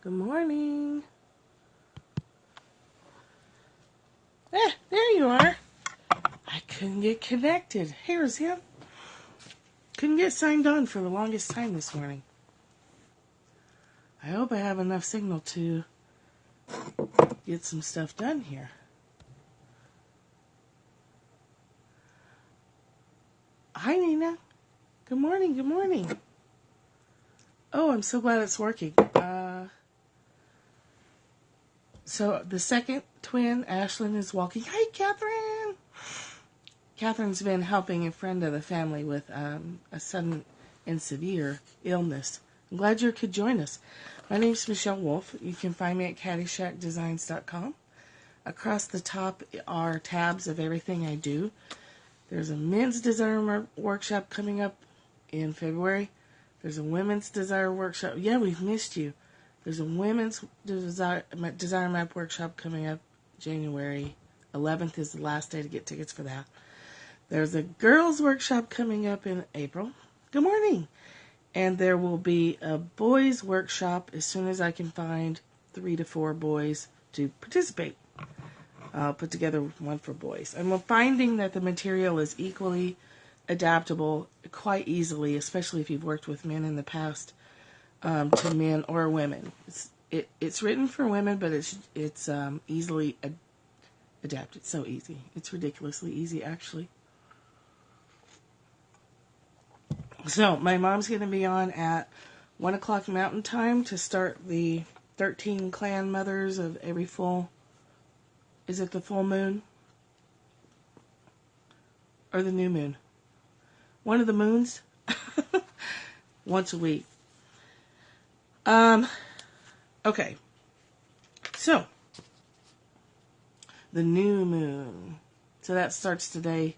Good morning. There you are. I couldn't get connected. Here's him. Couldn't get signed on for the longest time this morning. I hope I have enough signal to get some stuff done here. Hi, Nina. Good morning, good morning. Oh, I'm so glad it's working. So the second twin, Ashlyn, is walking. Hi, Catherine. Catherine's been helping a friend of the family with a sudden and severe illness. I'm glad you could join us. My name's Michelle Wolf. You can find me at caddyshackdesigns.com. Across the top are tabs of everything I do. There's a men's design workshop coming up in February. There's a women's design workshop. Yeah, we've missed you. There's a women's design map workshop coming up January 11th is the last day to get tickets for that. There's a girls' workshop coming up in April. Good morning. And there will be a boys' workshop as soon as I can find 3 to 4 boys to participate. I'll put together one for boys. I'm finding that the material is equally adaptable quite easily, especially if you've worked with men in the past, to men or women. It's written for women, but it's easily adapted. So easy. It's ridiculously easy, actually. So my mom's going to be on at 1 o'clock Mountain Time to start the 13 clan mothers of every full. Is it the full moon? Or the new moon? One of the moons? Once a week. Okay. So, the new moon. So that starts today,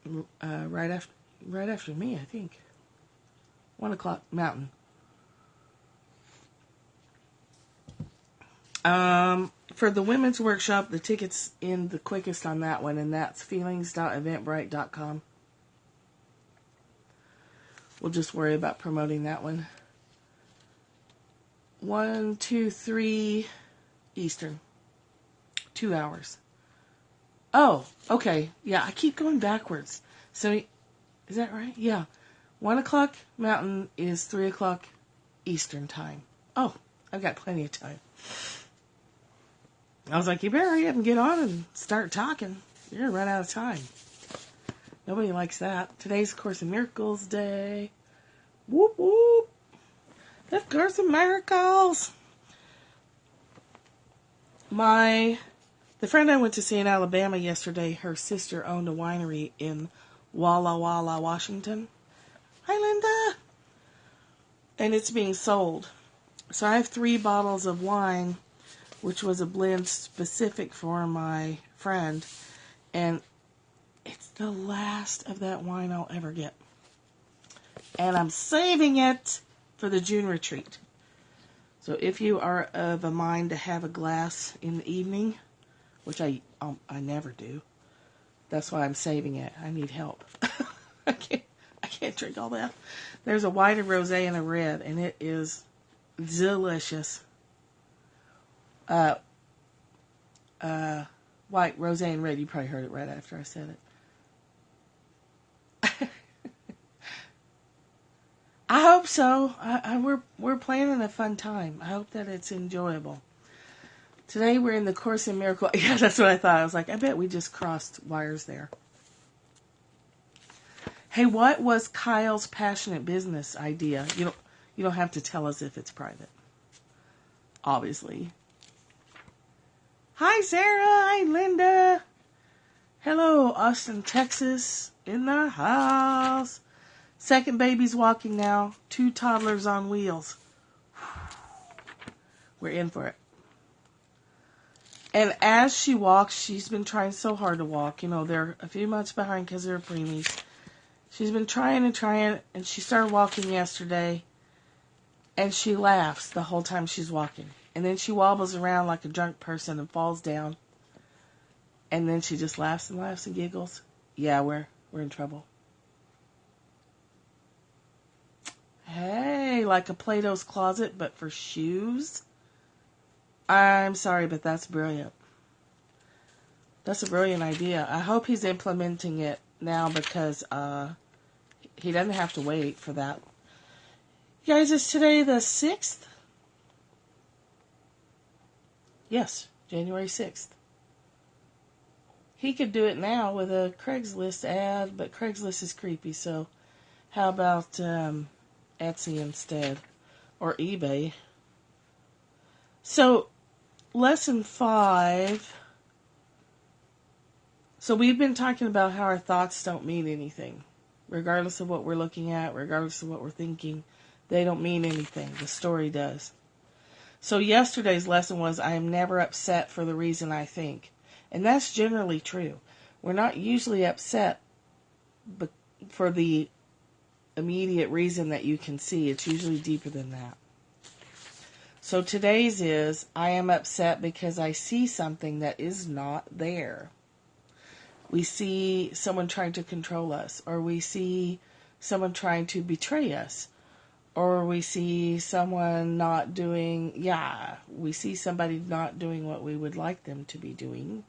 right after me, I think. 1 o'clock Mountain. For the women's workshop, the tickets in the quickest on that one, and that's feelings.eventbrite.com. We'll just worry about promoting that one. 1, 2, 3 Eastern. 2 hours. Oh, okay. Yeah, I keep going backwards. So, is that right? Yeah. 1 o'clock Mountain is 3 o'clock Eastern time. Oh, I've got plenty of time. I was like, you better hurry up and get on and start talking. You're going to run out of time. Nobody likes that. Today's Course in Miracles Day. Whoop, whoop. The Course in Miracles. The friend I went to see in Alabama yesterday, her sister owned a winery in Walla Walla, Washington. Hi, Linda. And it's being sold. So I have 3 bottles of wine, which was a blend specific for my friend. And it's the last of that wine I'll ever get. And I'm saving it for the June retreat. So if you are of a mind to have a glass in the evening, which I never do, that's why I'm saving it. I need help. I can't drink all that. There's a white, a rosé, and a red, and it is delicious. White, rosé, and red. You probably heard it right after I said it. I hope so. We're planning a fun time. I hope that it's enjoyable. Today we're in the Course in Miracles. Yeah, that's what I thought. I was like, I bet we just crossed wires there. Hey, what was Kyle's passionate business idea? You don't have to tell us if it's private. Obviously. Hi, Sarah. Hi, Linda. Hello, Austin, Texas. In the house. Second baby's walking now. 2 toddlers on wheels. We're in for it. And as she walks, she's been trying so hard to walk. They're a few months behind because they're preemies. She's been trying, and she started walking yesterday. And she laughs the whole time she's walking. And then she wobbles around like a drunk person and falls down. And then she just laughs and laughs and giggles. Yeah, we're in trouble. Hey, like a Plato's closet, but for shoes? I'm sorry, but that's brilliant. That's a brilliant idea. I hope he's implementing it now because he doesn't have to wait for that. You guys, is today the 6th? Yes, January 6th. He could do it now with a Craigslist ad, but Craigslist is creepy, so how about Etsy instead? Or eBay. So, lesson 5. So we've been talking about how our thoughts don't mean anything. Regardless of what we're looking at, regardless of what we're thinking, they don't mean anything. The story does. So yesterday's lesson was, I am never upset for the reason I think. And that's generally true. We're not usually upset for the immediate reason that you can see. It's usually deeper than that. So today's is, I am upset because I see something that is not there. We see someone trying to control us, or we see someone trying to betray us, or we see someone we see somebody not doing what we would like them to be doing.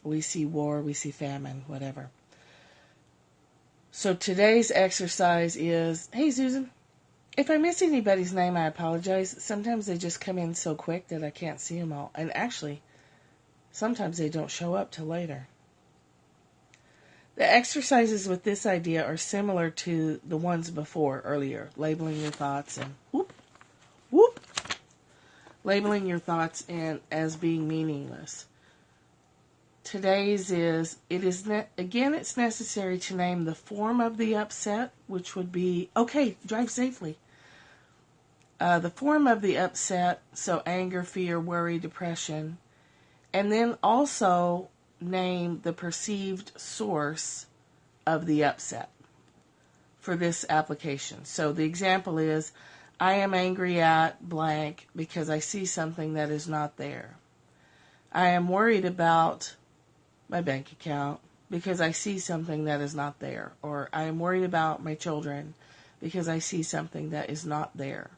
We see war, we see famine, whatever. So today's exercise is, hey Susan, if I miss anybody's name, I apologize. Sometimes they just come in so quick that I can't see them all. And actually, sometimes they don't show up till later. The exercises with this idea are similar to the ones before, earlier. Labeling your thoughts and labeling your thoughts and as being meaningless. Today's is, it's necessary to name the form of the upset, which would be, okay, drive safely. The form of the upset, so anger, fear, worry, depression. And then also name the perceived source of the upset for this application. So the example is, I am angry at blank because I see something that is not there. I am worried about my bank account because I see something that is not there. Or I am worried about my children because I see something that is not there.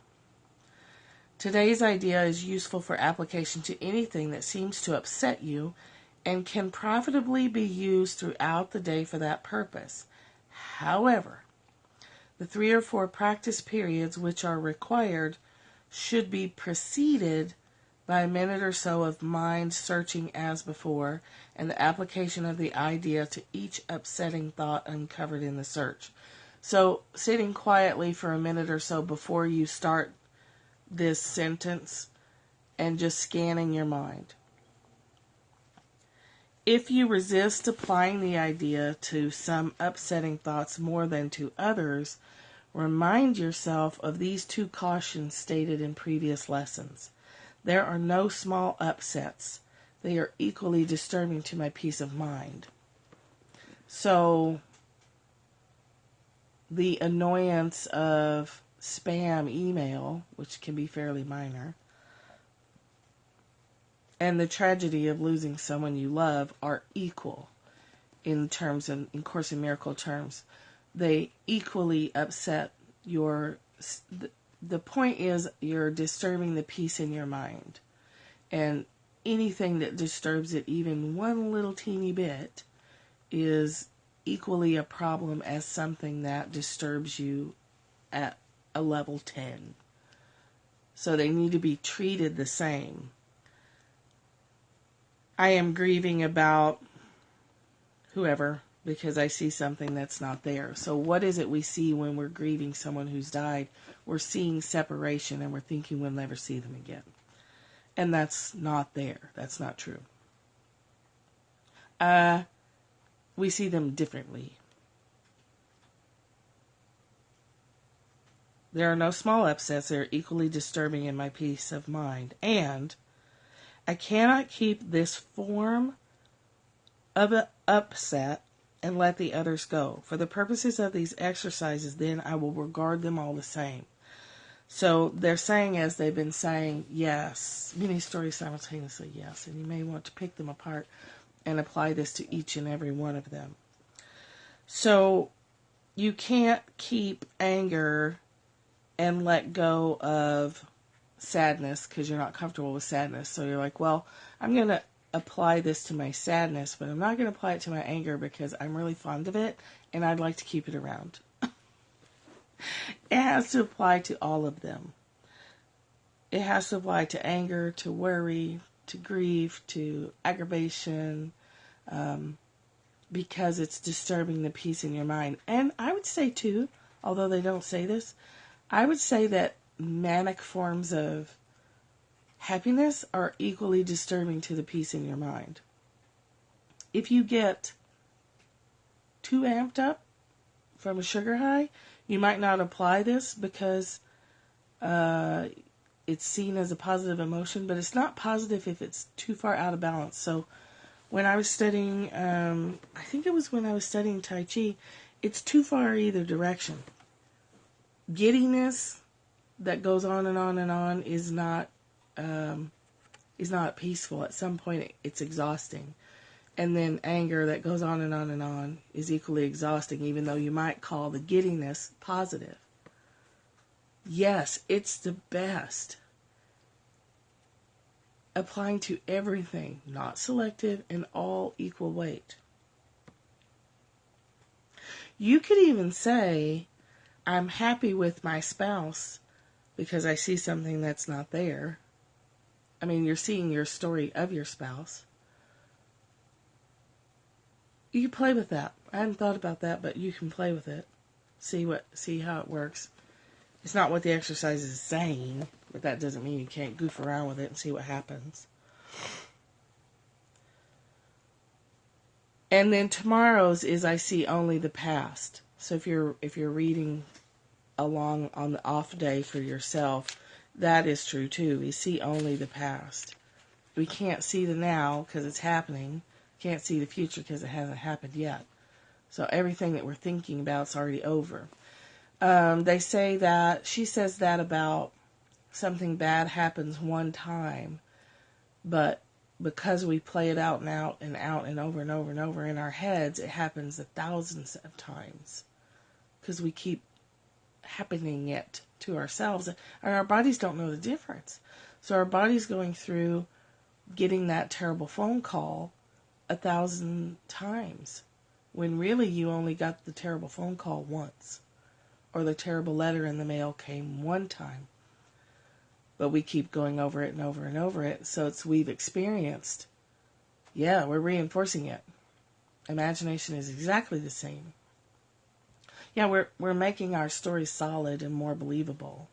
Today's idea is useful for application to anything that seems to upset you and can profitably be used throughout the day for that purpose. However, the 3 or 4 practice periods which are required should be preceded by a minute or so of mind searching as before and the application of the idea to each upsetting thought uncovered in the search. So, sitting quietly for a minute or so before you start this sentence and just scanning your mind. If you resist applying the idea to some upsetting thoughts more than to others, remind yourself of these 2 cautions stated in previous lessons. There are no small upsets. They are equally disturbing to my peace of mind. So, the annoyance of spam email, which can be fairly minor, and the tragedy of losing someone you love are equal in terms of, in Course in Miracle terms. They equally upset the point is you're disturbing the peace in your mind. And anything that disturbs it even one little teeny bit is equally a problem as something that disturbs you at a level 10. So they need to be treated the same. I am grieving about whoever because I see something that's not there. So what is it we see when we're grieving someone who's died? We're seeing separation and we're thinking we'll never see them again. And that's not there. That's not true. We see them differently. There are no small upsets. They're equally disturbing in my peace of mind. And I cannot keep this form of an upset and let the others go. For the purposes of these exercises, then I will regard them all the same. So they're saying, as they've been saying, yes, many stories simultaneously, yes. And you may want to pick them apart and apply this to each and every one of them. So you can't keep anger and let go of sadness because you're not comfortable with sadness. So you're like, well, I'm going to apply this to my sadness, but I'm not going to apply it to my anger because I'm really fond of it and I'd like to keep it around. It has to apply to all of them. It has to apply to anger, to worry, to grief, to aggravation, because it's disturbing the peace in your mind. And I would say too, although they don't say this, I would say that manic forms of happiness are equally disturbing to the peace in your mind. If you get too amped up from a sugar high, you might not apply this because it's seen as a positive emotion, but it's not positive if it's too far out of balance. So when I was studying, I think it was when I was studying Tai Chi, it's too far either direction. Giddiness that goes on and on and on is not peaceful. At some point, it's exhausting. And then anger that goes on and on and on is equally exhausting, even though you might call the giddiness positive. Yes, it's the best. Applying to everything, not selective, and all equal weight. You could even say, I'm happy with my spouse because I see something that's not there. I mean, you're seeing your story of your spouse. You can play with that. I hadn't thought about that, but you can play with it. See how it works. It's not what the exercise is saying, but that doesn't mean you can't goof around with it and see what happens. And then tomorrow's is I see only the past. So if you're reading along on the off day for yourself, that is true too. We see only the past. We can't see the now because it's happening. Can't see the future because it hasn't happened yet. So everything that we're thinking about is already over. They say that, she says that about something bad happens one time, but because we play it out and out and out and over and over and over in our heads, it happens thousands of times because we keep happening it to ourselves, and our bodies don't know the difference. So our body's going through getting that terrible phone call 1,000 times when really you only got the terrible phone call once, or the terrible letter in the mail came one time. But we keep going over it and over and over it, so it's we've experienced. Yeah, we're reinforcing it. Imagination is exactly the same. Yeah, we're making our story solid and more believable,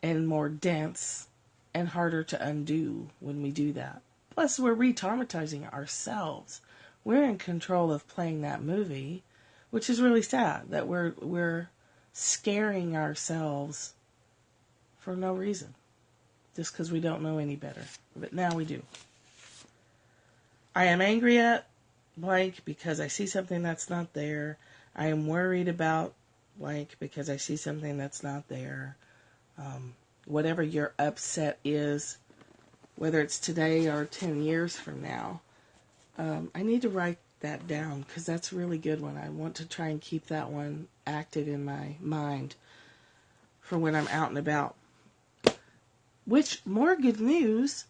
and more dense, and harder to undo when we do that. Plus, we're re-traumatizing ourselves. We're in control of playing that movie, which is really sad that we're scaring ourselves for no reason, just because we don't know any better. But now we do. I am angry at blank because I see something that's not there. I am worried about blank because I see something that's not there. Whatever your upset is, whether it's today or 10 years from now, I need to write that down because that's a really good one. I want to try and keep that one active in my mind for when I'm out and about. Which, more good news,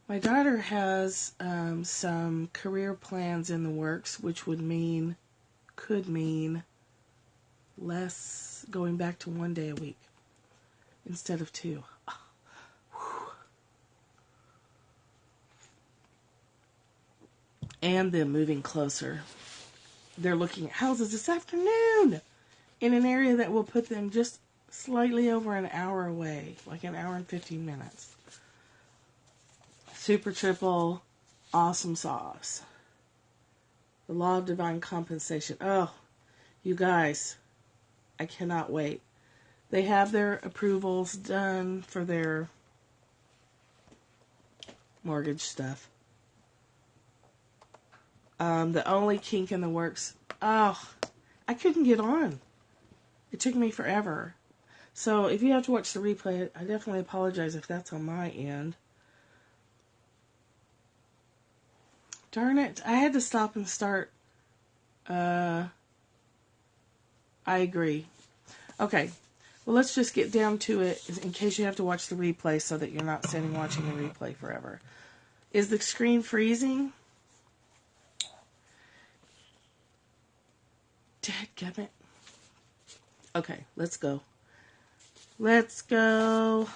my daughter has some career plans in the works, which could mean less, going back to 1 day a week instead of 2. And them moving closer. They're looking at houses this afternoon in an area that will put them just slightly over an hour away, like an hour and 15 minutes. Super triple, awesome sauce. The law of divine compensation. Oh, you guys, I cannot wait. They have their approvals done for their mortgage stuff. The only kink in the works, I couldn't get on. It took me forever. So if you have to watch the replay, I definitely apologize if that's on my end. Darn it, I had to stop and start I agree. Okay. Well, let's just get down to it in case you have to watch the replay so that you're not sitting watching the replay forever. Is the screen freezing? Dadgummit. Okay, let's go. Let's go.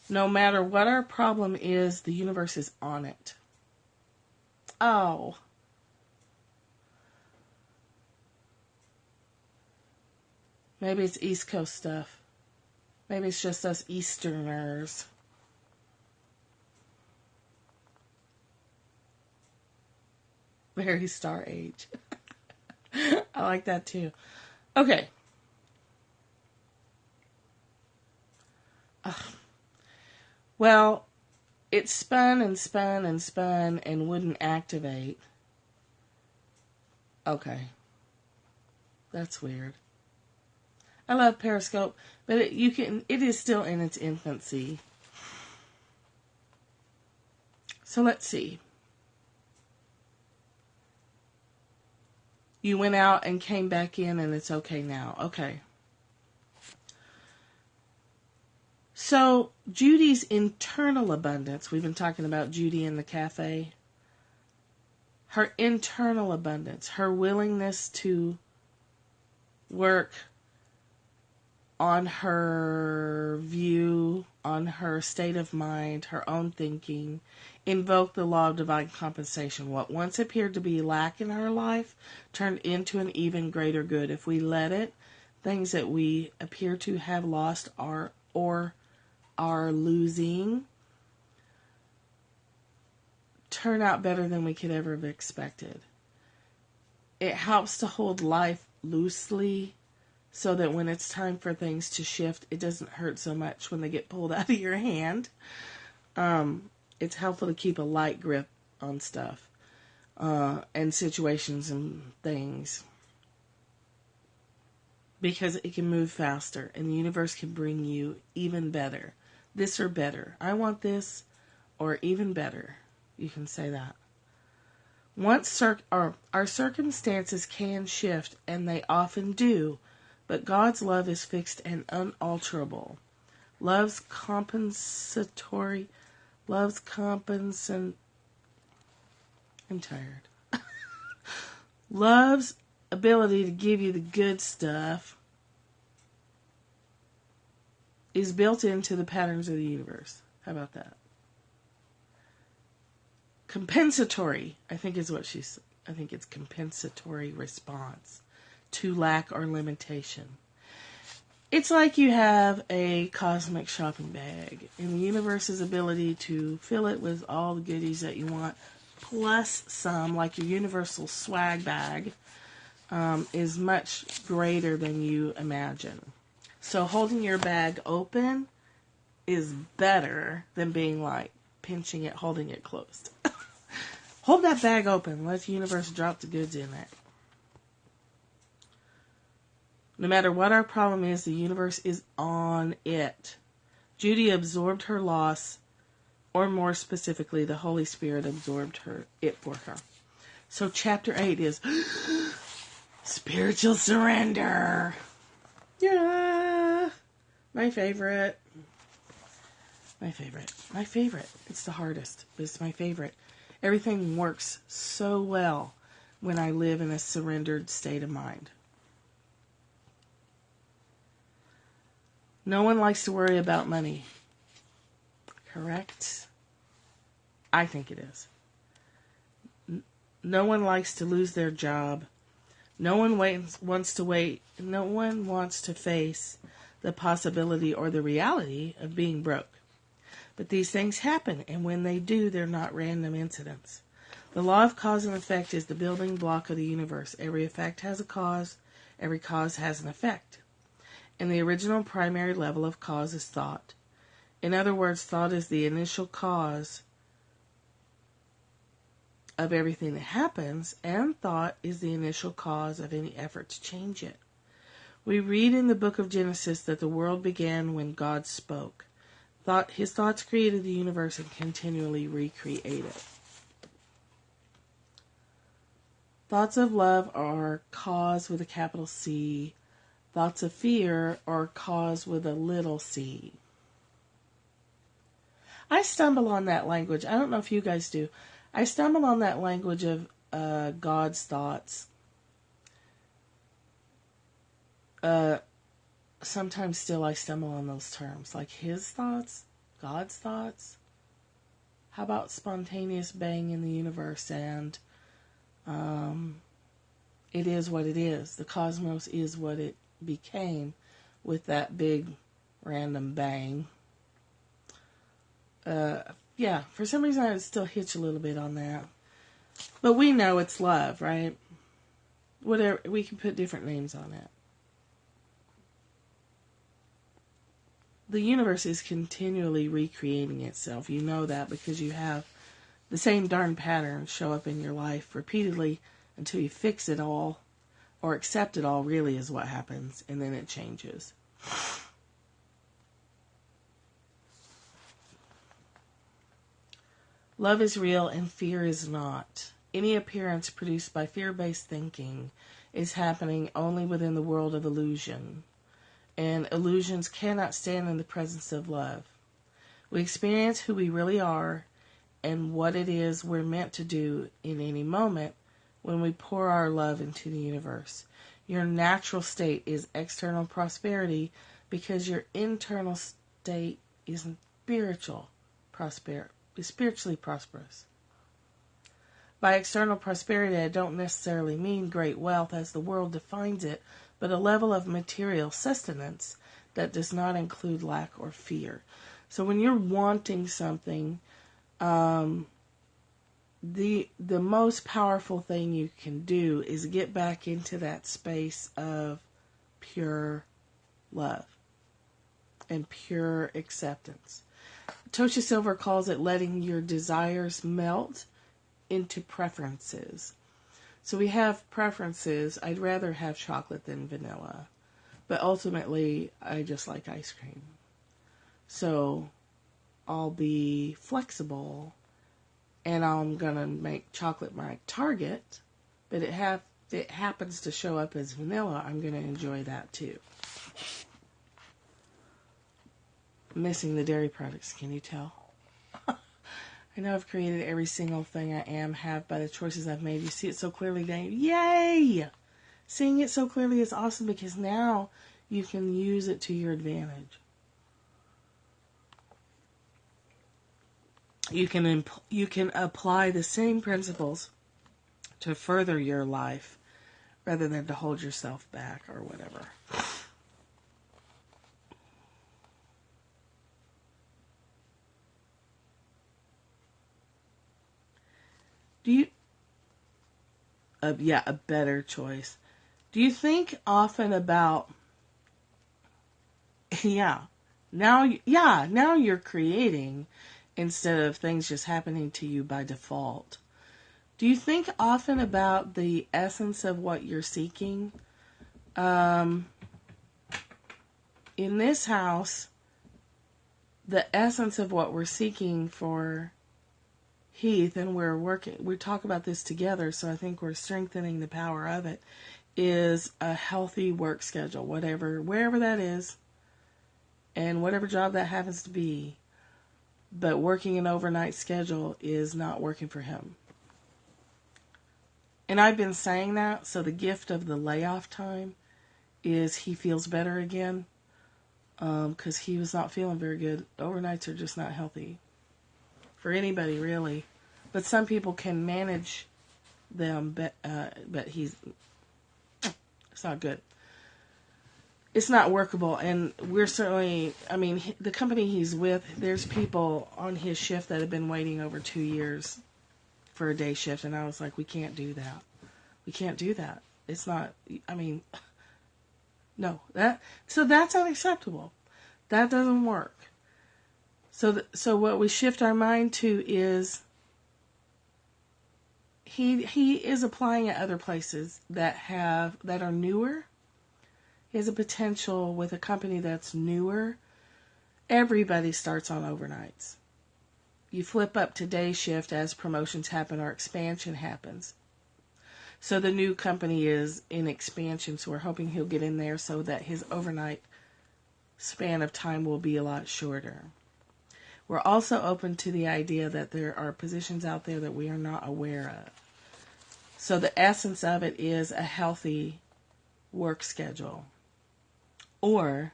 No matter what our problem is, the universe is on it. Oh. Maybe it's East Coast stuff. Maybe it's just us Easterners. Very Star Age. I like that too. Okay. Well, it spun and spun and spun and wouldn't activate. Okay. That's weird. I love Periscope, but it is still in its infancy. So let's see. You went out and came back in and it's okay now. Okay. So Judy's internal abundance, we've been talking about Judy in the cafe. Her internal abundance, her willingness to work on her view, on her state of mind, her own thinking, invoke the law of divine compensation. What once appeared to be lack in her life turned into an even greater good. If we let it, things that we appear to have lost or are losing turn out better than we could ever have expected. It helps to hold life loosely so that when it's time for things to shift, it doesn't hurt so much when they get pulled out of your hand. It's helpful to keep a light grip on stuff and situations and things because it can move faster and the universe can bring you even better. This or better. I want this or even better. You can say that. Once our circumstances can shift, and they often do, but God's love is fixed and unalterable. Love's compensatory. I'm tired. Love's ability to give you the good stuff is built into the patterns of the universe. How about that? Compensatory, I think it's compensatory response to lack or limitation. It's like you have a cosmic shopping bag, and the universe's ability to fill it with all the goodies that you want, plus some, like your universal swag bag, is much greater than you imagine. So holding your bag open is better than being like pinching it, holding it closed. Hold that bag open. Let the universe drop the goods in it. No matter what our problem is, the universe is on it. Judy absorbed her loss, or more specifically, the Holy Spirit absorbed it for her. So chapter 8 is spiritual surrender. Yeah. My favorite. It's the hardest, but it's my favorite. Everything works so well when I live in a surrendered state of mind. No one likes to worry about money. Correct? I think it is. No one likes to lose their job. No one wants to face the possibility or the reality of being broke. But these things happen, and when they do, they're not random incidents. The law of cause and effect is the building block of the universe. Every effect has a cause. Every cause has an effect. And the original primary level of cause is thought. In other words, thought is the initial cause of everything that happens, and thought is the initial cause of any effort to change it. We read in the book of Genesis that the world began when God spoke. His thoughts created the universe and continually recreate it. Thoughts of love are cause with a capital C. Thoughts of fear are cause with a little c. I stumble on that language. I don't know if you guys do. I stumble on that language of God's thoughts. Sometimes still I stumble on those terms. Like his thoughts, God's thoughts. How about spontaneous bang in the universe and it is what it is. The cosmos is what it became with that big random bang. Yeah, for some reason I would still hitch a little bit on that. But we know it's love, right? Whatever, we can put different names on it. The universe is continually recreating itself. You know that because you have the same darn patterns show up in your life repeatedly until you fix it all, or accept it all, really is what happens, and then it changes. Love is real and fear is not. Any appearance produced by fear-based thinking is happening only within the world of illusion, and illusions cannot stand in the presence of love. We experience who we really are and what it is we're meant to do in any moment when we pour our love into the universe. Your natural state is external prosperity because your internal state is spiritually prosperous. By external prosperity, I don't necessarily mean great wealth as the world defines it, but a level of material sustenance that does not include lack or fear. So when you're wanting something, the most powerful thing you can do is get back into that space of pure love and pure acceptance. Tosha Silver calls it letting your desires melt into preferences. So we have preferences. I'd rather have chocolate than vanilla. But ultimately, I just like ice cream. So I'll be flexible and I'm going to make chocolate my target. But it happens to show up as vanilla. I'm going to enjoy that too. I'm missing the dairy products, can you tell? I know I've created every single thing I have by the choices I've made. You see it so clearly, Dave. Yay! Seeing it so clearly is awesome because now you can use it to your advantage. You can apply the same principles to further your life rather than to hold yourself back or whatever. A better choice. Do you think often about, now you're creating instead of things just happening to you by default. Do you think often about the essence of what you're seeking? In this house, the essence of what we're seeking for Heath, and we talk about this together, so I think we're strengthening the power of it, is a healthy work schedule, wherever that is, and whatever job that happens to be. But working an overnight schedule is not working for him. And I've been saying that, so the gift of the layoff time is he feels better again, because he was not feeling very good. Overnights are just not healthy for anybody, really. But some people can manage them, but it's not good. It's not workable, and we're certainly, the company he's with, there's people on his shift that have been waiting over 2 years for a day shift, and I was like, we can't do that. We can't do that. It's not, no. So that's unacceptable. That doesn't work. So what we shift our mind to is he is applying at other places that are newer. He has a potential with a company that's newer. Everybody starts on overnights. You flip up to day shift as promotions happen or expansion happens. So the new company is in expansion, so we're hoping he'll get in there so that his overnight span of time will be a lot shorter. We're also open to the idea that there are positions out there that we are not aware of. So the essence of it is a healthy work schedule, or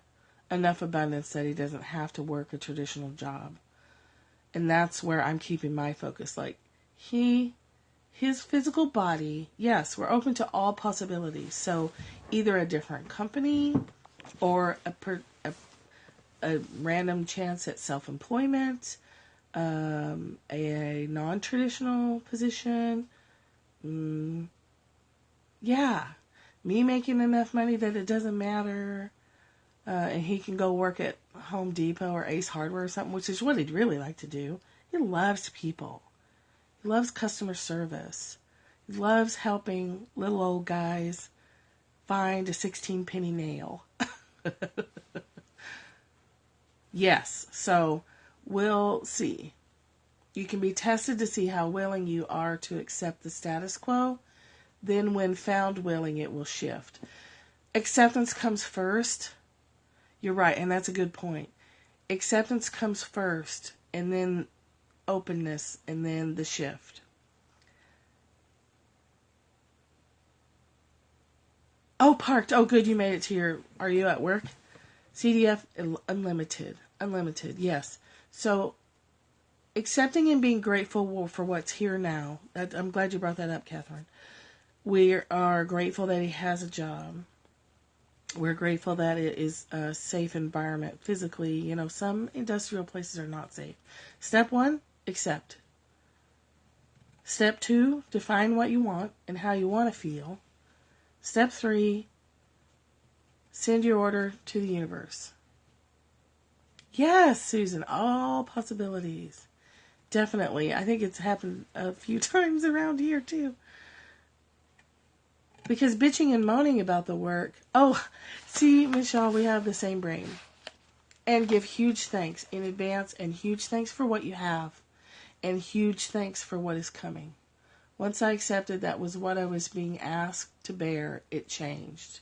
enough abundance that he doesn't have to work a traditional job. And that's where I'm keeping my focus. Like, his physical body, yes, we're open to all possibilities. So either a different company or a random chance at self-employment, a non-traditional position. Yeah, me making enough money that it doesn't matter, and he can go work at Home Depot or Ace Hardware or something, which is what he'd really like to do. He loves people. He loves customer service. He loves helping little old guys find a 16-penny nail. Yes, so we'll see. You can be tested to see how willing you are to accept the status quo. Then when found willing, it will shift. Acceptance comes first. You're right, and that's a good point. Acceptance comes first, and then openness, and then the shift. Oh, parked. Oh, good, you made it to your... Are you at work? CDF Unlimited. Unlimited, yes. So, accepting and being grateful for what's here now. I'm glad you brought that up, Catherine. We are grateful that he has a job. We're grateful that it is a safe environment physically. You know, some industrial places are not safe. Step 1, accept. Step 2, define what you want and how you want to feel. Step 3, send your order to the universe. Yes, Susan, all possibilities. Definitely. I think it's happened a few times around here, too. Because bitching and moaning about the work... Oh, see, Michelle, we have the same brain. And give huge thanks in advance, and huge thanks for what you have, and huge thanks for what is coming. Once I accepted that was what I was being asked to bear, it changed.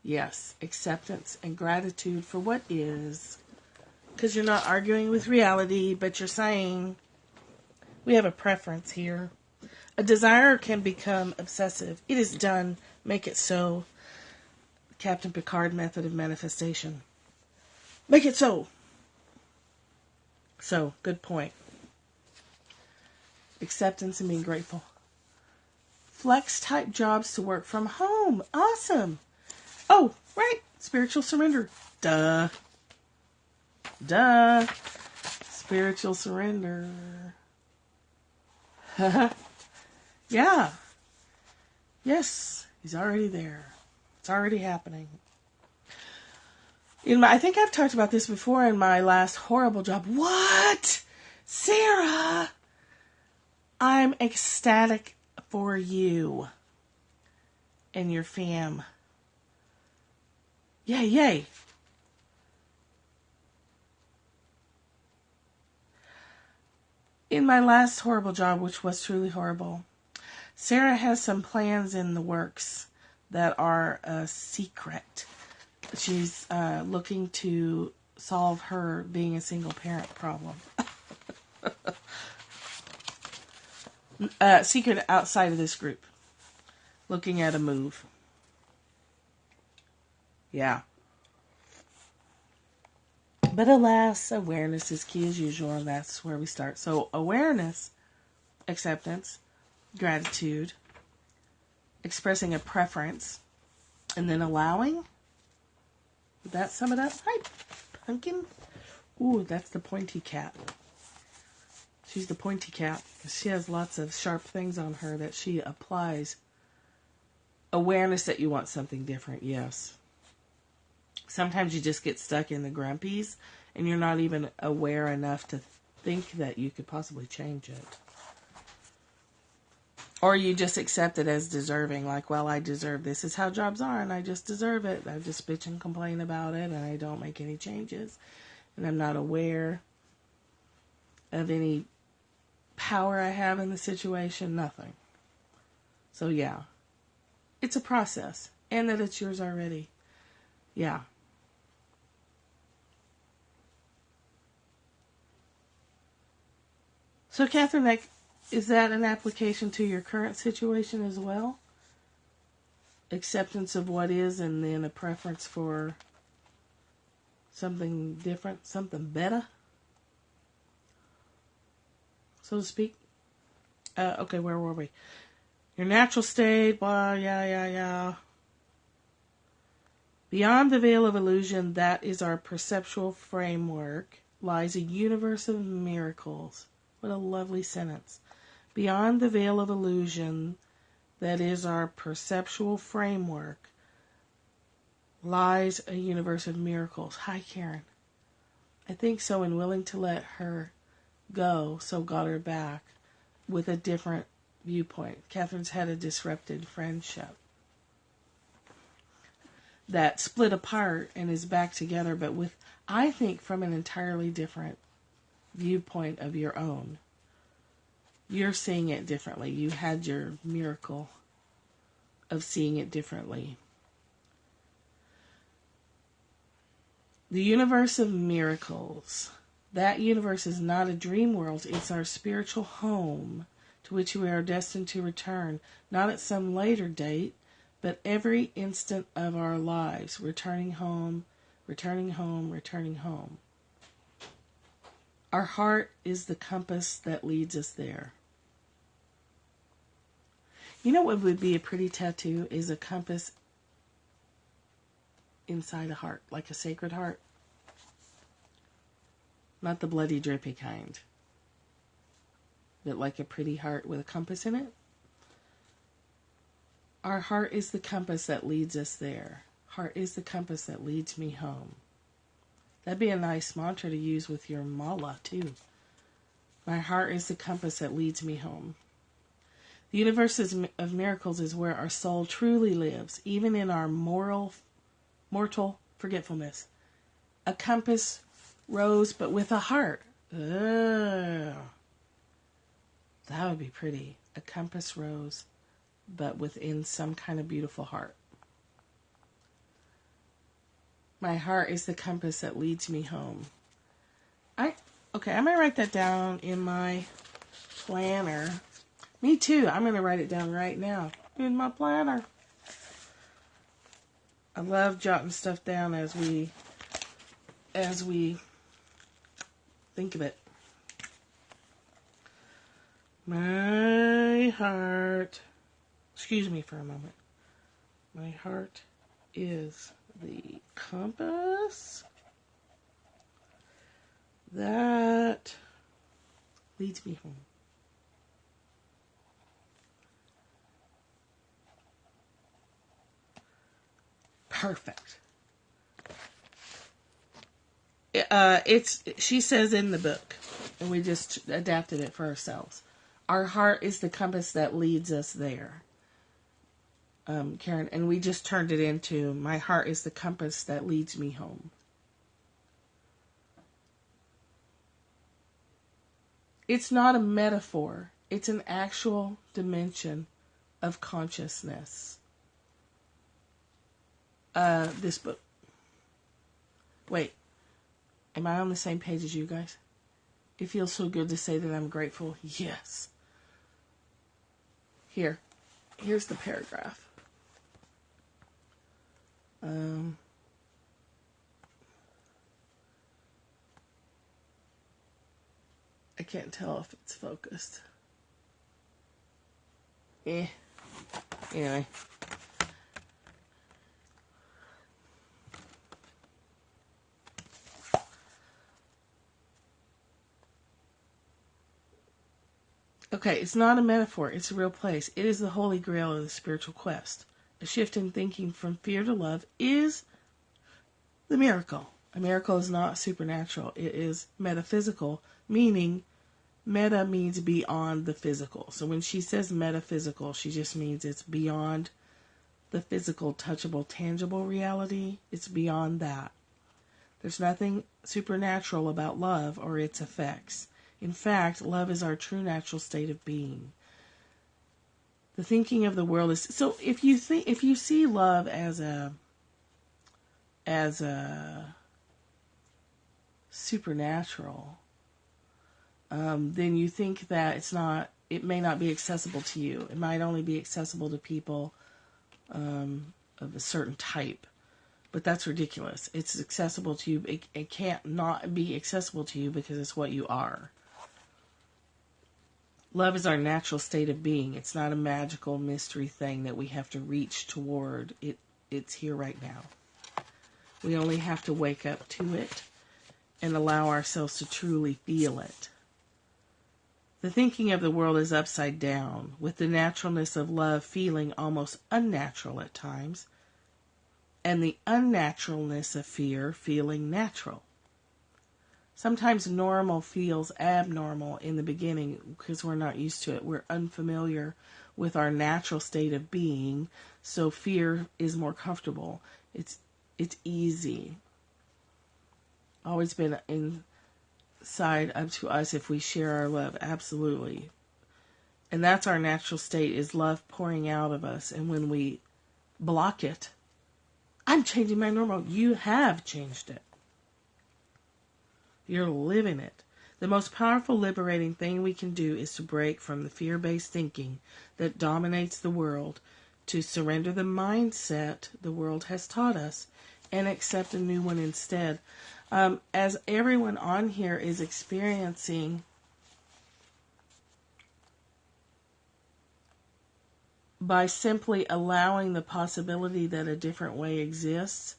Yes, acceptance and gratitude for what is. Because you're not arguing with reality, but you're saying, we have a preference here. A desire can become obsessive. It is done. Make it so. Captain Picard method of manifestation. Make it so. So, good point. Acceptance and being grateful. Flex type jobs to work from home. Awesome. Oh, right. Spiritual surrender. Duh. Spiritual surrender. Yeah. Yes, he's already there. It's already happening. I think I've talked about this before in my last horrible job. What? Sarah? I'm ecstatic for you and your fam. Yay, yay. In my last horrible job, which was truly horrible, Sarah has some plans in the works that are a secret. She's looking to solve her being a single parent problem. Secret outside of this group. Looking at a move. Yeah. But alas, awareness is key as usual, and that's where we start. So awareness, acceptance, gratitude, expressing a preference, and then allowing. Would that sum it up? Hi, Pumpkin. Ooh, that's the pointy cat. She's the pointy cat. She has lots of sharp things on her that she applies. Awareness that you want something different, yes. Sometimes you just get stuck in the grumpies, and you're not even aware enough to think that you could possibly change it. Or you just accept it as deserving, like, well, I deserve this. Is how jobs are, and I just deserve it. I just bitch and complain about it, and I don't make any changes. And I'm not aware of any power I have in the situation, nothing. So, yeah, it's a process, and that it's yours already. Yeah. So, Catherine, is that an application to your current situation as well? Acceptance of what is, and then a preference for something different, something better, so to speak. Okay, where were we? Your natural state, blah, yeah. Beyond the veil of illusion, that is our perceptual framework, lies a universe of miracles. What a lovely sentence. Beyond the veil of illusion, that is our perceptual framework, lies a universe of miracles. Hi, Karen. I think so, and willing to let her go, so got her back with a different viewpoint. Catherine's had a disrupted friendship that split apart and is back together, but with, I think, from an entirely different viewpoint of your own. You're seeing it differently. You had your miracle of seeing it differently. The universe of miracles. That universe is not a dream world. It's our spiritual home to which we are destined to return, not at some later date, but every instant of our lives, returning home, returning home, returning home. Our heart is the compass that leads us there. You know what would be a pretty tattoo is a compass inside a heart, like a sacred heart. Not the bloody, drippy kind, but like a pretty heart with a compass in it. Our heart is the compass that leads us there. Heart is the compass that leads me home. That'd be a nice mantra to use with your mala, too. My heart is the compass that leads me home. The universe of miracles is where our soul truly lives, even in our mortal forgetfulness. A compass rose, but with a heart. Ugh. That would be pretty. A compass rose, but within some kind of beautiful heart. My heart is the compass that leads me home. I might write that down in my planner. Me too. I'm going to write it down right now in my planner. I love jotting stuff down as we think of it. My heart, excuse me for a moment. My heart is the compass that leads me home. Perfect. She says in the book, and we just adapted it for ourselves. Our heart is the compass that leads us there. Karen, and we just turned it into, my heart is the compass that leads me home. It's not a metaphor. It's an actual dimension of consciousness. This book. Wait, am I on the same page as you guys? It feels so good to say that I'm grateful. Yes. Here's the paragraph. I can't tell if it's focused. Anyway. Okay, it's not a metaphor, it's a real place. It is the holy grail of the spiritual quest. A shift in thinking from fear to love is the miracle. A miracle is not supernatural, it is metaphysical, meaning meta means beyond the physical. So when she says metaphysical, she just means it's beyond the physical, touchable, tangible reality. It's beyond that. There's nothing supernatural about love or its effects. In fact, love is our true natural state of being. The thinking of the world is, so if you see love as a supernatural, then you think that it may not be accessible to you. It might only be accessible to people of a certain type. But that's ridiculous. It's accessible to you. It can't not be accessible to you because it's what you are. Love is our natural state of being. It's not a magical mystery thing that we have to reach toward. It's here right now. We only have to wake up to it and allow ourselves to truly feel it. The thinking of the world is upside down, with the naturalness of love feeling almost unnatural at times, and the unnaturalness of fear feeling natural. Sometimes normal feels abnormal in the beginning because we're not used to it. We're unfamiliar with our natural state of being, so fear is more comfortable. It's easy. Always been inside up to us if we share our love, absolutely. And that's our natural state, is love pouring out of us. And when we block it, I'm changing my normal. You have changed it. You're living it. The most powerful, liberating thing we can do is to break from the fear-based thinking that dominates the world, to surrender the mindset the world has taught us and accept a new one instead. As everyone on here is experiencing, by simply allowing the possibility that a different way exists,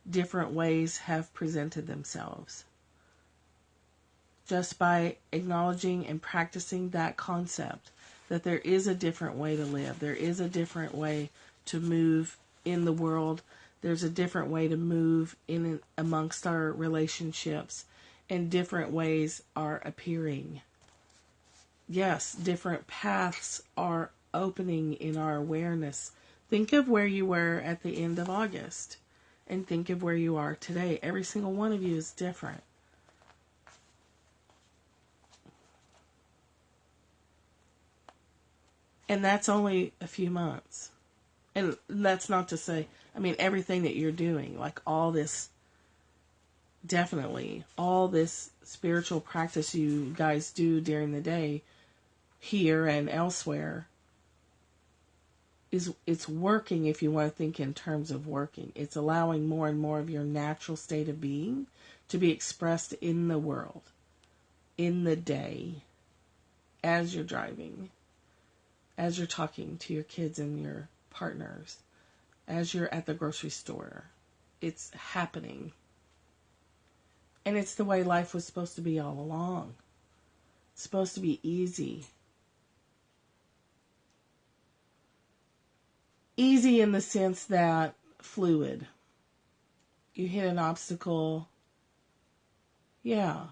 different ways have presented themselves. Just by acknowledging and practicing that concept, that there is a different way to live, there is a different way to move in the world, there's a different way to move in amongst our relationships, and different ways are appearing. Yes, different paths are opening in our awareness. Think of where you were at the end of August, and think of where you are today. Every single one of you is different. And that's only a few months. And that's not to say, everything that you're doing, like all this, definitely, all this spiritual practice you guys do during the day, here and elsewhere, it's working. If you want to think in terms of working, it's allowing more and more of your natural state of being to be expressed in the world, in the day, as you're driving, as you're talking to your kids and your partners, as you're at the grocery store. It's happening. And it's the way life was supposed to be all along. It's supposed to be easy. Easy in the sense that fluid. You hit an obstacle, yeah,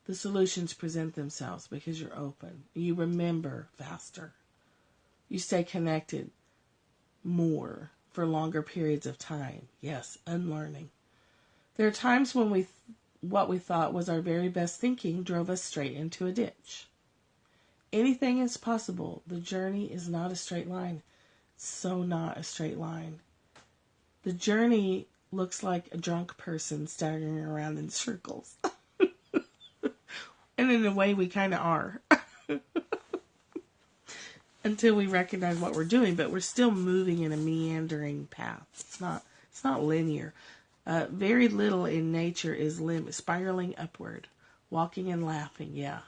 the solutions present themselves because you're open. You remember faster. You stay connected more for longer periods of time. Yes, unlearning. There are times when what we thought was our very best thinking drove us straight into a ditch. Anything is possible. The journey is not a straight line. So not a straight line. The journey looks like a drunk person staggering around in circles. And in a way we kind of are. Until we recognize what we're doing, but we're still moving in a meandering path. It's not linear. Very little in nature is spiraling upward, walking and laughing. Yeah,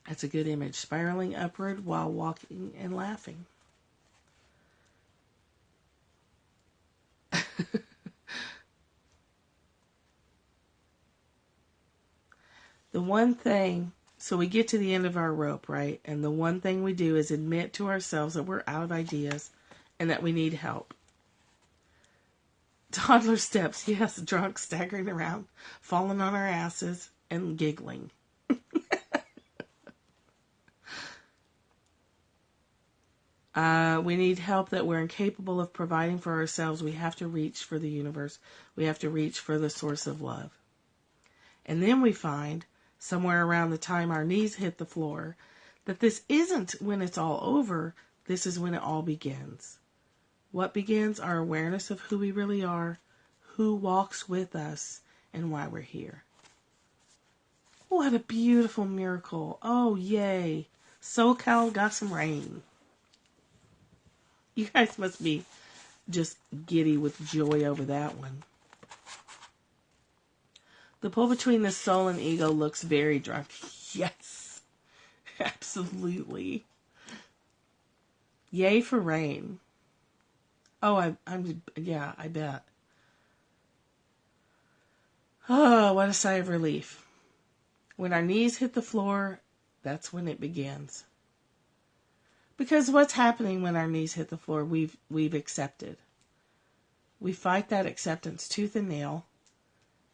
that's a good image. Spiraling upward while walking and laughing. The one thing. So we get to the end of our rope, right? And the one thing we do is admit to ourselves that we're out of ideas and that we need help. Toddler steps, yes, drunk, staggering around, falling on our asses, and giggling. We need help that we're incapable of providing for ourselves. We have to reach for the universe. We have to reach for the source of love. And then we find, somewhere around the time our knees hit the floor, That this isn't when it's all over, this is when it all begins. What begins? Our awareness of who we really are, who walks with us, and why we're here. What a beautiful miracle. Oh, yay. SoCal got some rain. You guys must be just giddy with joy over that one. The pull between the soul and ego looks very drunk. Yes, absolutely. Yay for rain. Oh, I bet. Oh, what a sigh of relief. When our knees hit the floor, that's when it begins. Because what's happening when our knees hit the floor, we've accepted. We fight that acceptance tooth and nail,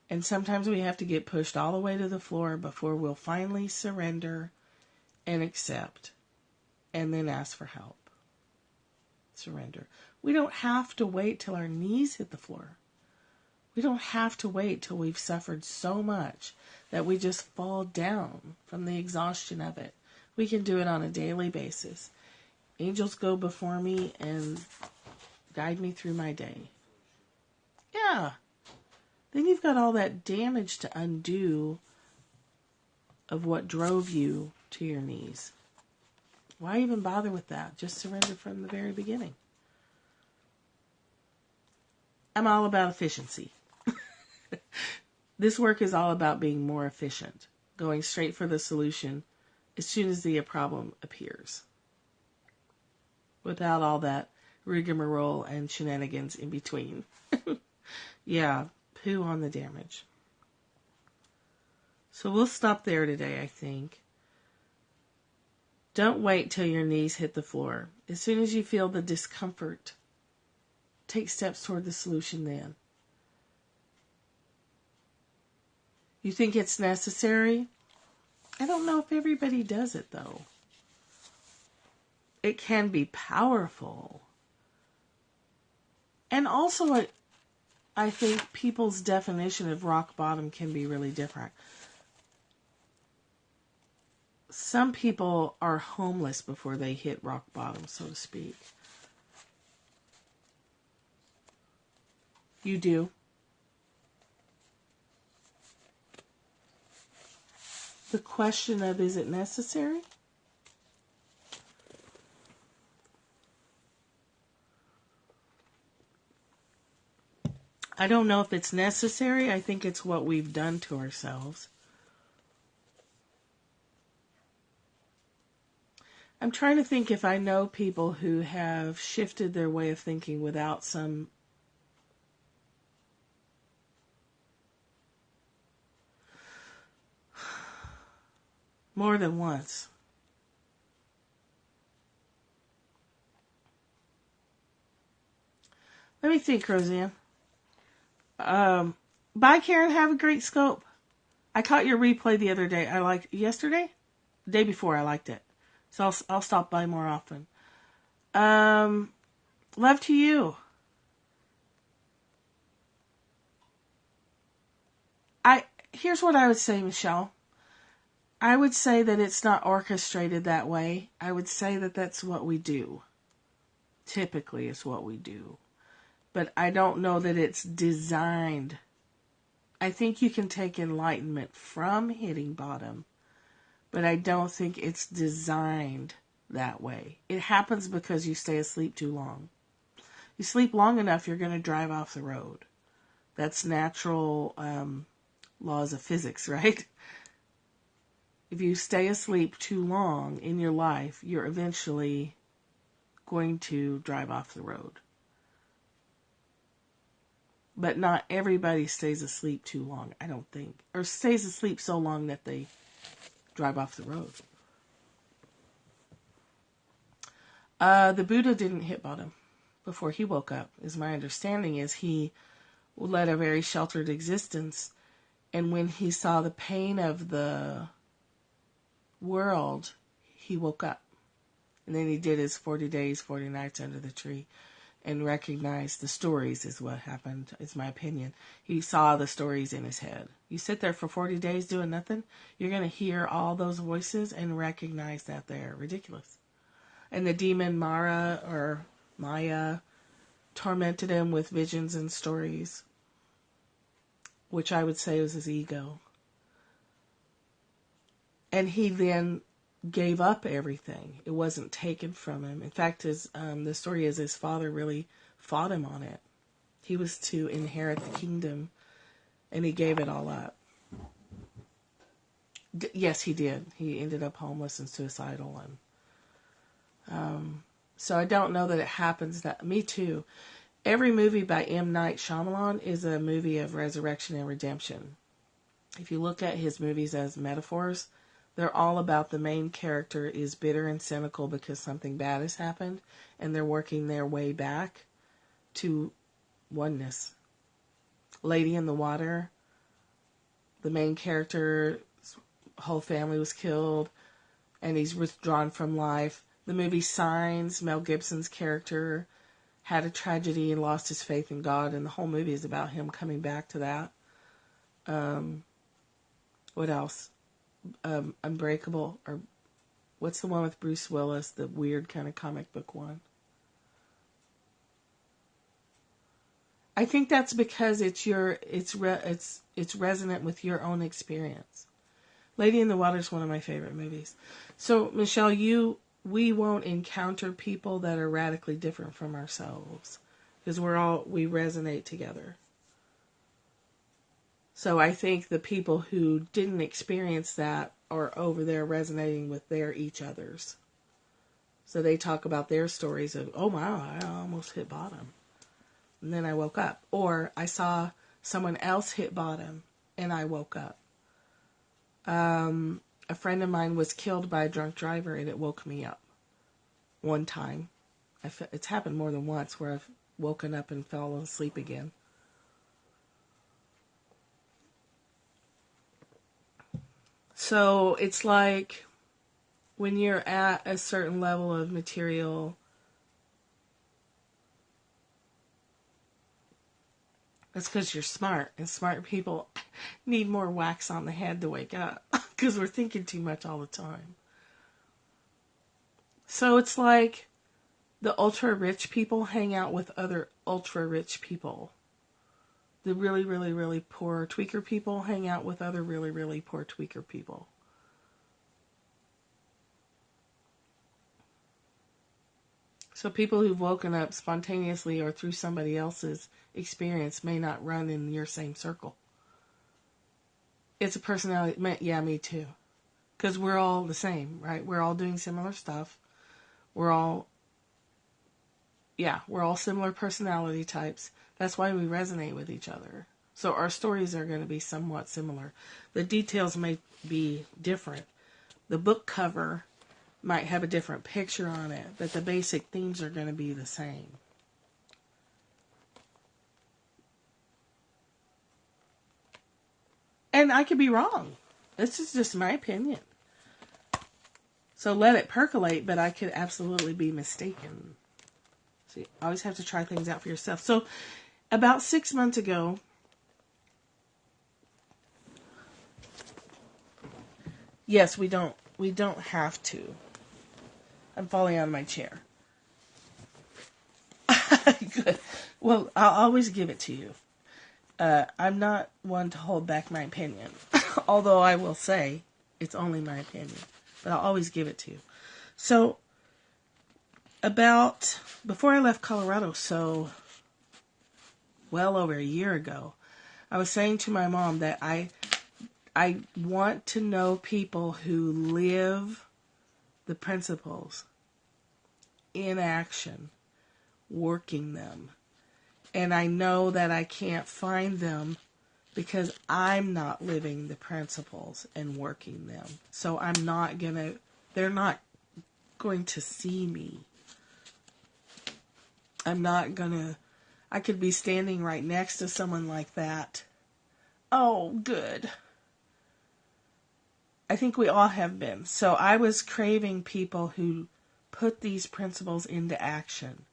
and sometimes we have to get pushed all the way to the floor before we'll finally surrender and accept, and then ask for help. Surrender. We don't have to wait till our knees hit the floor. We don't have to wait till we've suffered so much that we just fall down from the exhaustion of it. We can do it on a daily basis. Angels go before me and guide me through my day. Yeah. Then you've got all that damage to undo of what drove you to your knees. Why even bother with that? Just surrender from the very beginning. I'm all about efficiency. This work is all about being more efficient, going straight for the solution as soon as the problem appears, without all that rigmarole and shenanigans in between. Yeah, poo on the damage. So we'll stop there today, I think. Don't wait till your knees hit the floor. As soon as you feel the discomfort, take steps toward the solution then. You think it's necessary? I don't know if everybody does it, though. It can be powerful. And also, I think people's definition of rock bottom can be really different. Some people are homeless before they hit rock bottom, so to speak. You do? The question of, is it necessary? I don't know if it's necessary. I think it's what we've done to ourselves. I'm trying to think if I know people who have shifted their way of thinking without some more than once. Let me think, Roseanne. Bye, Karen. Have a great scope. I caught your replay the other day. Yesterday? The day before, I liked it. So I'll stop by more often. Love to you. Here's what I would say, Michelle. I would say that it's not orchestrated that way. I would say that that's what we do. Typically, it's what we do. But I don't know that it's designed. I think you can take enlightenment from hitting bottom, but I don't think it's designed that way. It happens because you stay asleep too long. You sleep long enough, you're going to drive off the road. That's natural laws of physics, right? If you stay asleep too long in your life, you're eventually going to drive off the road. But not everybody stays asleep too long, I don't think. Or stays asleep so long that they drive off the road. The Buddha didn't hit bottom before he woke up, is my understanding. Is he led a very sheltered existence, and when he saw the pain of the world, he woke up. And then he did his 40 days, 40 nights under the tree. and recognized the stories is what happened, is my opinion. He saw the stories in his head. You sit there for 40 days doing nothing, you're going to hear all those voices and recognize that they're ridiculous. And the demon Mara or Maya tormented him with visions and stories, which I would say was his ego. And he then gave up everything. It wasn't taken from him. In fact, the story is his father really fought him on it. He was to inherit the kingdom, and he gave it all up. Yes, he did. He ended up homeless and suicidal, and so I don't know that it happens. Me too. Every movie by M. Night Shyamalan is a movie of resurrection and redemption. If you look at his movies as metaphors, they're all about the main character is bitter and cynical because something bad has happened, and they're working their way back to oneness. Lady in the Water, the main character's whole family was killed, and he's withdrawn from life. The movie Signs, Mel Gibson's character had a tragedy and lost his faith in God, and the whole movie is about him coming back to that. What else? Unbreakable, or what's the one with Bruce Willis, the weird kind of comic book one? I think that's because it's resonant with your own experience. Lady in the Water is one of my favorite movies. So, Michelle, we won't encounter people that are radically different from ourselves because we resonate together. So I think the people who didn't experience that are over there resonating with their each others. So they talk about their stories of, oh wow, I almost hit bottom. And then I woke up. Or I saw someone else hit bottom and I woke up. A friend of mine was killed by a drunk driver and it woke me up. One time. It's happened more than once where I've woken up and fell asleep again. So it's like when you're at a certain level of material, that's because you're smart. And smart people need more wax on the head to wake up because we're thinking too much all the time. So it's like the ultra rich people hang out with other ultra rich people. The really, really, really poor tweaker people hang out with other really, really poor tweaker people. So people who've woken up spontaneously or through somebody else's experience may not run in your same circle. It's a personality. Yeah, me too. Because we're all the same, right? We're all doing similar stuff. We're all similar personality types. That's why we resonate with each other. So our stories are going to be somewhat similar. The details may be different. The book cover might have a different picture on it, but the basic themes are going to be the same. And I could be wrong. This is just my opinion. So let it percolate, but I could absolutely be mistaken. So you always have to try things out for yourself. So about 6 months ago, yes, we don't have to. I'm falling out of my chair. Good. Well, I'll always give it to you. I'm not one to hold back my opinion. Although I will say it's only my opinion. But I'll always give it to you. So, before I left Colorado, so well over a year ago, I was saying to my mom that I want to know people who live the principles in action, working them. And I know that I can't find them because I'm not living the principles and working them. So they're not going to see me. I could be standing right next to someone like that. Oh, good. I think we all have been. So I was craving people who put these principles into action.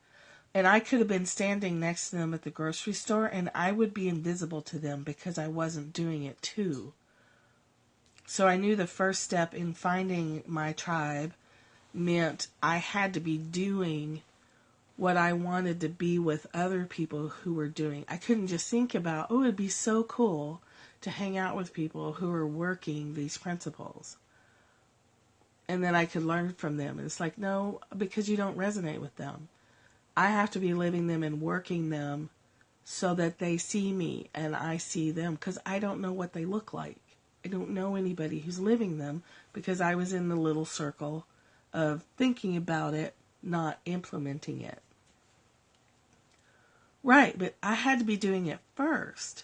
And I could have been standing next to them at the grocery store and I would be invisible to them because I wasn't doing it too. So I knew the first step in finding my tribe meant I had to be doing what I wanted to be with other people who were doing. I couldn't just think about, oh, it'd be so cool to hang out with people who are working these principles. And then I could learn from them. And it's like, no, because you don't resonate with them. I have to be living them and working them so that they see me and I see them, because I don't know what they look like. I don't know anybody who's living them because I was in the little circle of thinking about it, not implementing it. Right, but I had to be doing it first.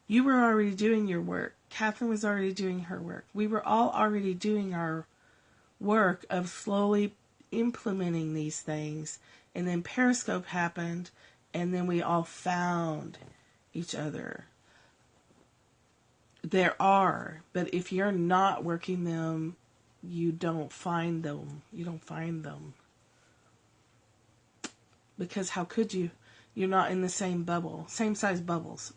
You were already doing your work. Catherine was already doing her work. We were all already doing our work of slowly implementing these things. And then Periscope happened, and then we all found each other. There are, but if you're not working them, you don't find them. You don't find them. Because how could you? You're not in the same bubble, same size bubbles.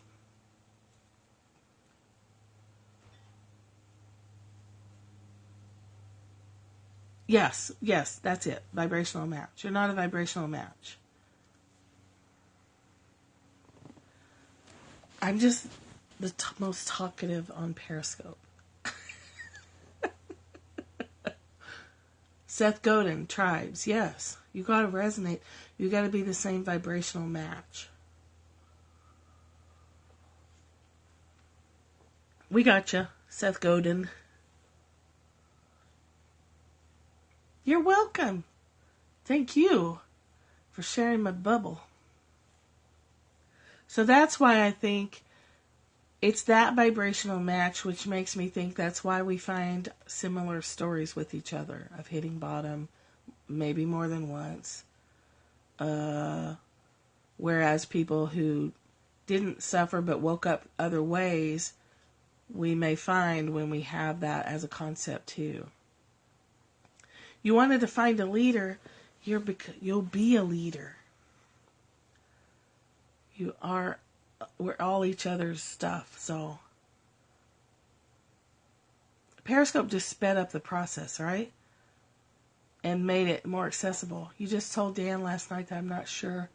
Yes, that's it. Vibrational match. You're not a vibrational match. I'm just the most talkative on Periscope. Seth Godin, tribes, yes. You gotta resonate. You gotta be the same vibrational match. We gotcha, Seth Godin. You're welcome. Thank you for sharing my bubble. So that's why I think it's that vibrational match which makes me think that's why we find similar stories with each other of hitting bottom, maybe more than once. Whereas people who didn't suffer but woke up other ways, we may find when we have that as a concept too. You wanted to find a leader, you'll be a leader. We're all each other's stuff, so. Periscope just sped up the process, right? And made it more accessible. You just told Dan last night that I'm not sure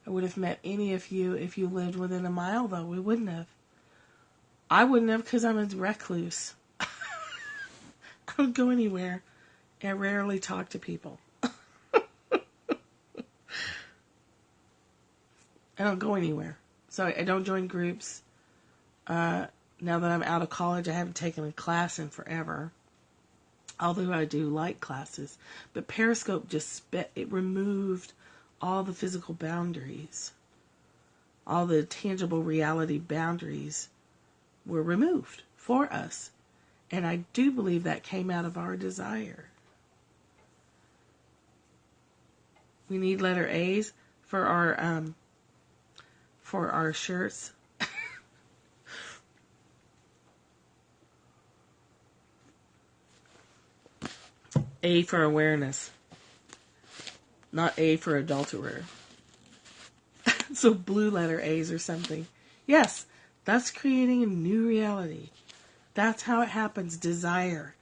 I would have met any of you if you lived within a mile, though. We wouldn't have. I wouldn't have because I'm a recluse. I don't go anywhere. I rarely talk to people. I don't go anywhere. So I don't join groups. Now that I'm out of college, I haven't taken a class in forever. Although I do like classes. But Periscope it removed all the physical boundaries. All the tangible reality boundaries were removed for us. And I do believe that came out of our desire. We need letter A's for our shirts. A for awareness. Not A for adulterer. So blue letter A's or something. Yes, that's creating a new reality. That's how it happens. Desire.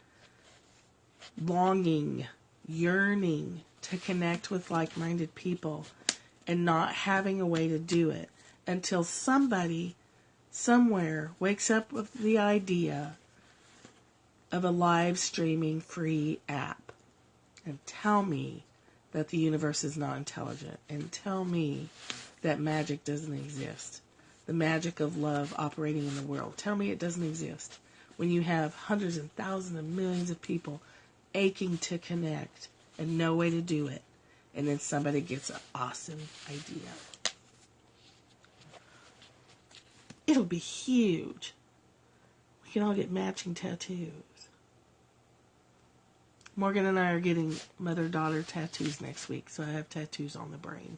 Longing. Yearning to connect with like-minded people. And not having a way to do it. Until somebody, somewhere, wakes up with the idea of a live streaming free app. And tell me that the universe is not intelligent. And tell me that magic doesn't exist. The magic of love operating in the world. Tell me it doesn't exist. When you have hundreds and thousands and millions of people aching to connect and no way to do it. And then somebody gets an awesome idea. It'll be huge. We can all get matching tattoos. Morgan and I are getting mother-daughter tattoos next week, so I have tattoos on the brain.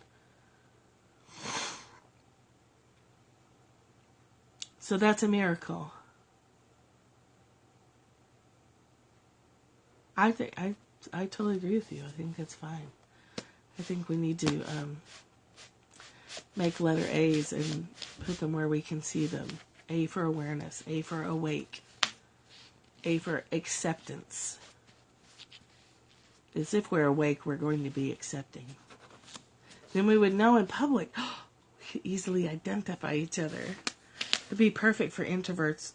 So that's a miracle. I totally agree with you. I think that's fine. I think we need to make letter A's and put them where we can see them. A for awareness, A for awake, A for acceptance. As if we're awake, we're going to be accepting. Then we would know in public, we could easily identify each other. It'd be perfect for introverts.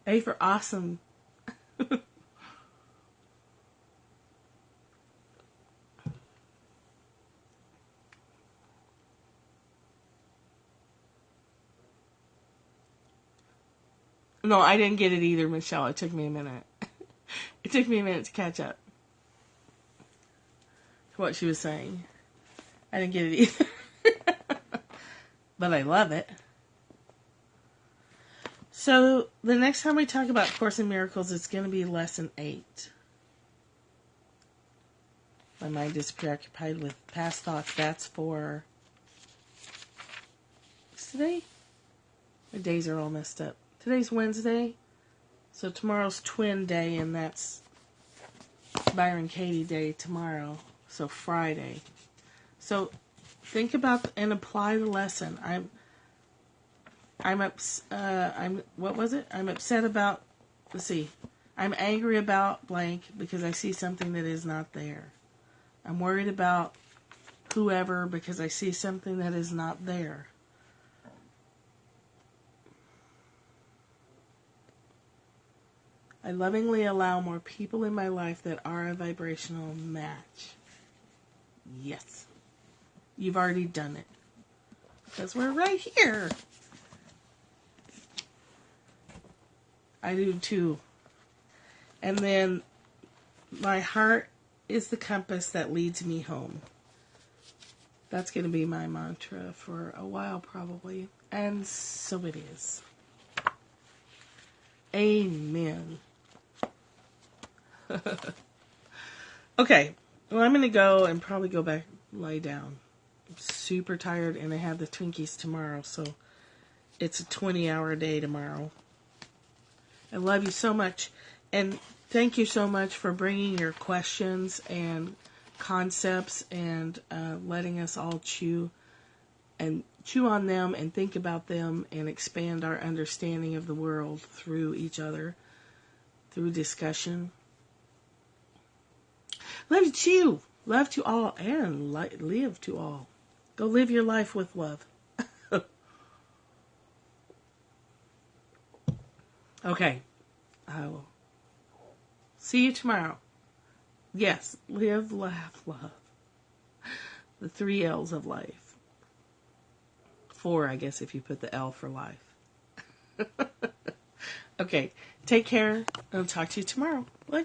A for awesome. No, I didn't get it either, Michelle. It took me a minute. It took me a minute to catch up to what she was saying. I didn't get it either. But I love it. So, the next time we talk about Course in Miracles, it's going to be Lesson 8. My mind is preoccupied with past thoughts. That's for... What's today? My days are all messed up. Today's Wednesday. So tomorrow's Twin Day, and that's Byron Katie Day tomorrow. So Friday. So think about and apply the lesson. I'm what was it? I'm upset about, let's see. I'm angry about blank because I see something that is not there. I'm worried about whoever because I see something that is not there. I lovingly allow more people in my life that are a vibrational match. Yes. You've already done it. Because we're right here. I do too. And then my heart is the compass that leads me home. That's going to be my mantra for a while probably. And so it is. Amen. Okay. Well, I'm going to go and probably go back lie down. I'm super tired and I have the Twinkies tomorrow. So it's a 20-hour day tomorrow. I love you so much. And thank you so much for bringing your questions and concepts and letting us all chew on them and think about them and expand our understanding of the world through each other, through discussion. Love to you. Love to all and live to all. Go live your life with love. Okay. I will see you tomorrow. Yes, live, laugh, love. The 3 L's of life. 4, I guess, if you put the L for life. Okay, take care. I'll talk to you tomorrow. Bye.